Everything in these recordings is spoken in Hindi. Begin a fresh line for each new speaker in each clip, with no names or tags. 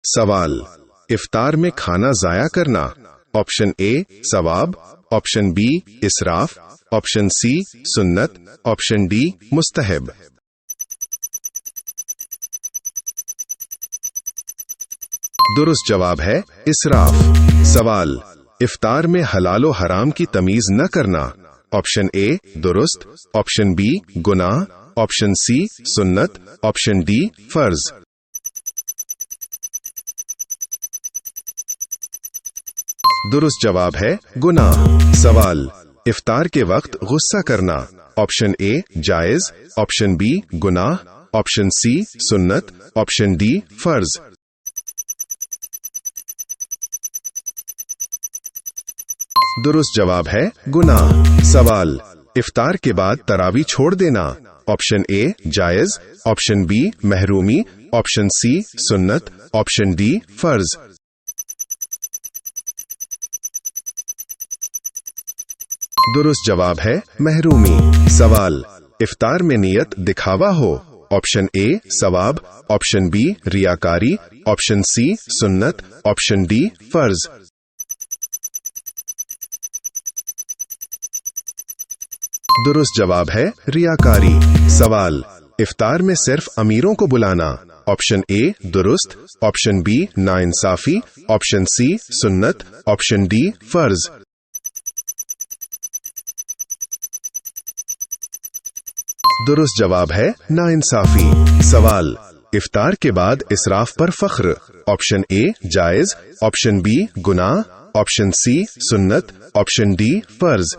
सवाल, इफ्तार में खाना जाया करना। ऑप्शन ए सवाब, ऑप्शन बी इसराफ, ऑप्शन सी सुन्नत, ऑप्शन डी मुस्तहब। दुरुस्त जवाब है इसराफ। सवाल, इफ्तार में हलाल व हराम की तमीज न करना। ऑप्शन ए दुरुस्त, ऑप्शन बी गुनाह, ऑप्शन सी सुन्नत, ऑप्शन डी फर्ज। दुरुस्त जवाब है गुनाह। सवाल, इफ्तार के वक्त गुस्सा करना। ऑप्शन ए जायज, ऑप्शन बी गुनाह, ऑप्शन सी सुन्नत, ऑप्शन डी फर्ज। दुरुस्त जवाब है गुनाह। सवाल, इफ्तार के बाद तरावी छोड़ देना। ऑप्शन ए जायज, ऑप्शन बी महरूमी, ऑप्शन सी सुन्नत, ऑप्शन डी फर्ज। दुरुस्त जवाब है महरूमी। सवाल, इफ्तार में नियत दिखावा हो। ऑप्शन ए सवाब, ऑप्शन बी रियाकारी, ऑप्शन सी सुन्नत, ऑप्शन डी फर्ज। दुरुस्त जवाब है रियाकारी। सवाल, इफ्तार में सिर्फ अमीरों को बुलाना। ऑप्शन ए दुरुस्त, ऑप्शन बी नाइंसाफी, ऑप्शन सी सुन्नत, ऑप्शन डी फर्ज। दुरुस्त जवाब है नाइंसाफी। सवाल, इफ्तार के बाद इसराफ पर फख्र। ऑप्शन ए जायज, ऑप्शन बी गुनाह, ऑप्शन सी सुन्नत, ऑप्शन डी फर्ज।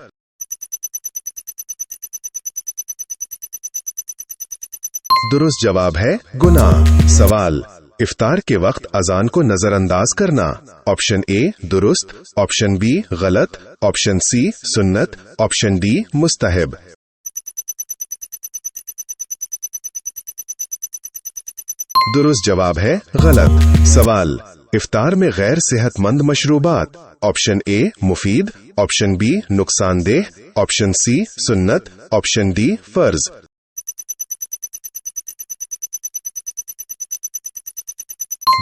दुरुस्त जवाब है गुनाह। सवाल, इफ्तार के वक्त अजान को नजरअंदाज करना। ऑप्शन ए दुरुस्त, ऑप्शन बी गलत, ऑप्शन सी सुन्नत, ऑप्शन डी मुस्तहब। दुरुस्त जवाब है गलत। सवाल, इफ्तार में गैर सेहतमंद मशरूबात। ऑप्शन ए मुफीद, ऑप्शन बी नुकसानदेह, ऑप्शन सी सुन्नत, ऑप्शन डी फर्ज।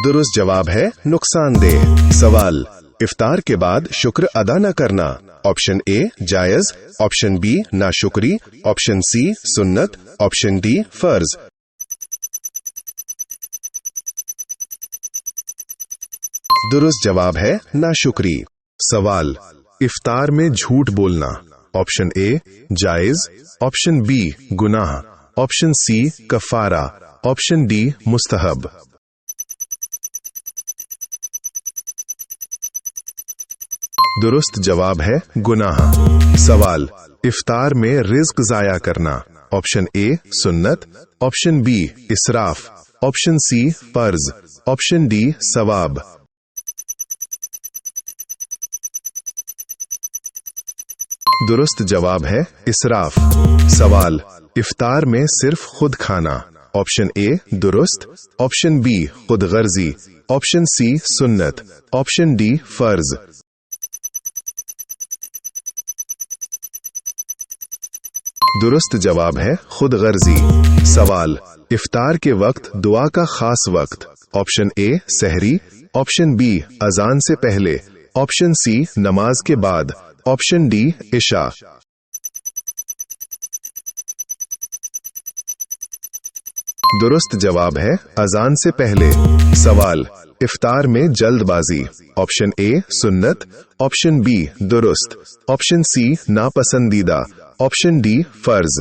दुरुस्त जवाब है नुकसानदेह। सवाल, इफ्तार के बाद शुक्र अदा न करना। ऑप्शन ए जायज, ऑप्शन बी नाशुक्री, ऑप्शन सी सुन्नत, ऑप्शन डी फर्ज। दुरुस्त जवाब है नाशुक्री। सवाल, इफ्तार में झूठ बोलना। ऑप्शन ए जायज, ऑप्शन बी गुनाह, ऑप्शन सी कफारा, ऑप्शन डी मुस्तहब। दुरुस्त जवाब है गुनाह। सवाल, इफ्तार में रिज्क जाया करना। ऑप्शन ए सुन्नत, ऑप्शन बी इसराफ, ऑप्शन सी फर्ज, ऑप्शन डी सवाब। दुरुस्त जवाब है इसराफ। सवाल, इफ्तार में सिर्फ खुद खाना। ऑप्शन ए दुरुस्त, ऑप्शन बी खुद गर्जी, ऑप्शन सी सुन्नत, ऑप्शन डी फर्ज। दुरुस्त जवाब है खुद गर्जी। सवाल, इफ्तार के वक्त दुआ का खास वक्त। ऑप्शन ए सहरी, ऑप्शन बी अजान से पहले, ऑप्शन सी नमाज के बाद, ऑप्शन डी इशा। दुरुस्त जवाब है अजान से पहले। सवाल, इफ्तार में जल्दबाजी। ऑप्शन ए सुन्नत, ऑप्शन बी दुरुस्त, ऑप्शन सी नापसंदीदा, ऑप्शन डी फर्ज।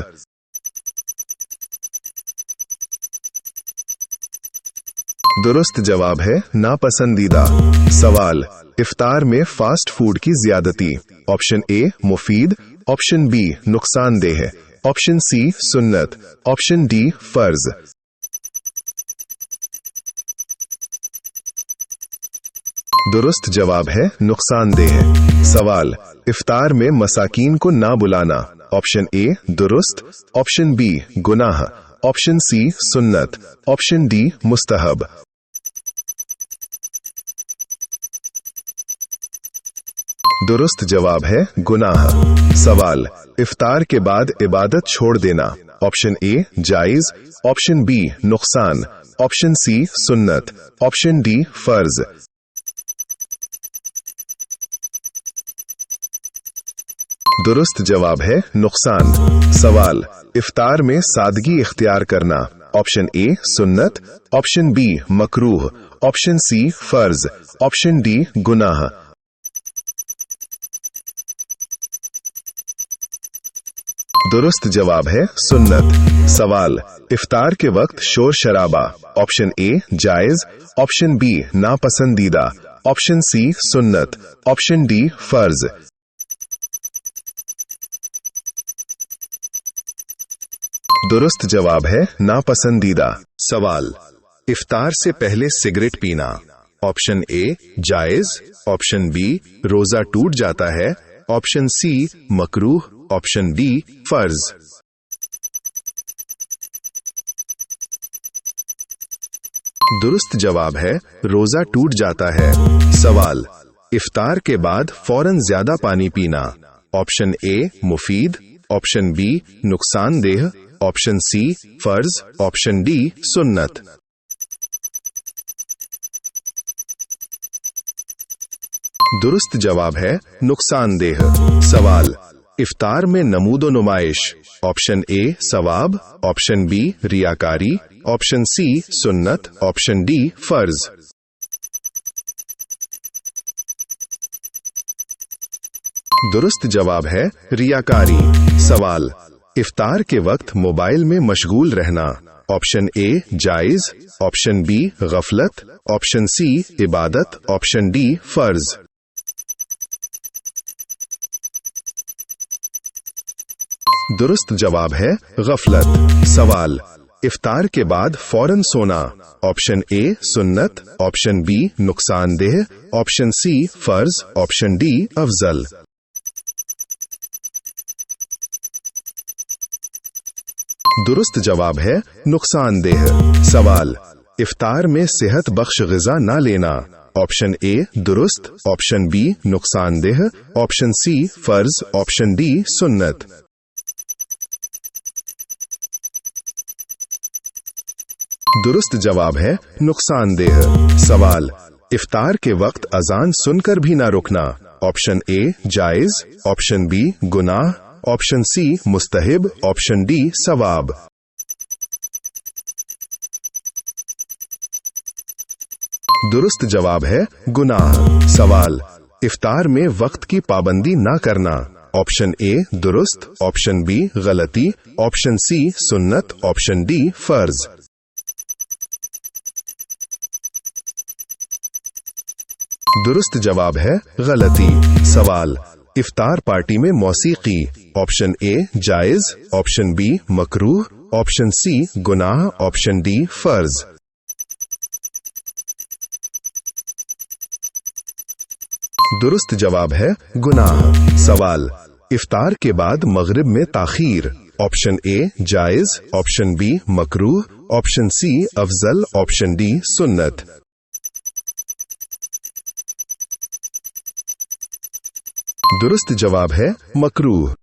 दुरुस्त जवाब है नापसंदीदा। सवाल, इफ्तार में फास्ट फूड की ज्यादती। ऑप्शन ए मुफीद, ऑप्शन बी नुकसानदेह, ऑप्शन सी सुन्नत, ऑप्शन डी फर्ज। दुरुस्त जवाब है नुकसानदेह। सवाल, इफ्तार में मसाकीन को ना बुलाना। ऑप्शन ए दुरुस्त, ऑप्शन बी गुनाह, ऑप्शन सी सुन्नत, ऑप्शन डी मुस्तहब। दुरुस्त जवाब है गुनाह। सवाल, इफ्तार के बाद इबादत छोड़ देना। ऑप्शन ए जायज, ऑप्शन बी नुकसान, ऑप्शन सी सुन्नत, ऑप्शन डी फर्ज। दुरुस्त जवाब है नुकसान। सवाल, इफ्तार में सादगी इख्तियार करना। ऑप्शन ए सुन्नत, ऑप्शन बी मकरूह, ऑप्शन सी फर्ज, ऑप्शन डी गुनाह। दुरुस्त जवाब है सुन्नत। सवाल, इफ्तार के वक्त शोर शराबा। ऑप्शन ए जायज, ऑप्शन बी नापसंदीदा, ऑप्शन सी सुन्नत, ऑप्शन डी फर्ज। दुरुस्त जवाब है नापसंदीदा। सवाल, इफ्तार से पहले सिगरेट पीना। ऑप्शन ए जायज, ऑप्शन बी रोजा टूट जाता है, ऑप्शन सी मकरूह, ऑप्शन डी फर्ज। दुरुस्त जवाब है रोजा टूट जाता है। सवाल, इफ्तार के बाद फौरन ज्यादा पानी पीना। ऑप्शन ए मुफीद, ऑप्शन बी नुकसानदेह, ऑप्शन सी फर्ज, ऑप्शन डी सुन्नत। दुरुस्त जवाब है नुकसानदेह। सवाल, इफ्तार में नमूदो नुमाइश। ऑप्शन ए सवाब, ऑप्शन बी रियाकारी, ऑप्शन सी सुन्नत, ऑप्शन डी फर्ज। दुरुस्त जवाब है रियाकारी। सवाल, इफ्तार के वक्त मोबाइल में मशगूल रहना। ऑप्शन ए जायज, ऑप्शन बी गफलत, ऑप्शन सी इबादत, ऑप्शन डी फर्ज। दुरुस्त जवाब है गफलत। सवाल, इफ्तार के बाद फौरन सोना। ऑप्शन ए सुन्नत, ऑप्शन बी नुकसानदेह, ऑप्शन सी फर्ज, ऑप्शन डी अफजल। दुरुस्त जवाब है नुकसानदेह। सवाल, इफ्तार में सेहत बख्श ग़िज़ा ना लेना। ऑप्शन ए दुरुस्त, ऑप्शन बी नुकसानदेह, ऑप्शन सी फर्ज, ऑप्शन डी सुन्नत। दुरुस्त जवाब है नुकसानदेह। सवाल, इफ्तार के वक्त अजान सुनकर भी ना रुकना। ऑप्शन ए जायज, ऑप्शन बी गुनाह, ऑप्शन सी मुस्तहिब, ऑप्शन डी सवाब। दुरुस्त जवाब है गुनाह। सवाल, इफ्तार में वक्त की पाबंदी ना करना। ऑप्शन ए दुरुस्त, ऑप्शन बी गलती, ऑप्शन सी सुन्नत, ऑप्शन डी फर्ज। दुरुस्त जवाब है गलती। सवाल, इफ्तार पार्टी में मौसीकी। ऑप्शन ए जायज, ऑप्शन बी मकरूह, ऑप्शन सी गुनाह, ऑप्शन डी फर्ज। दुरुस्त जवाब है गुनाह। सवाल, इफ्तार के बाद मगरिब में ताखीर। ऑप्शन ए जायज, ऑप्शन बी मकरूह, ऑप्शन सी अफजल, ऑप्शन डी सुन्नत। दुरुस्त जवाब है मकरूह।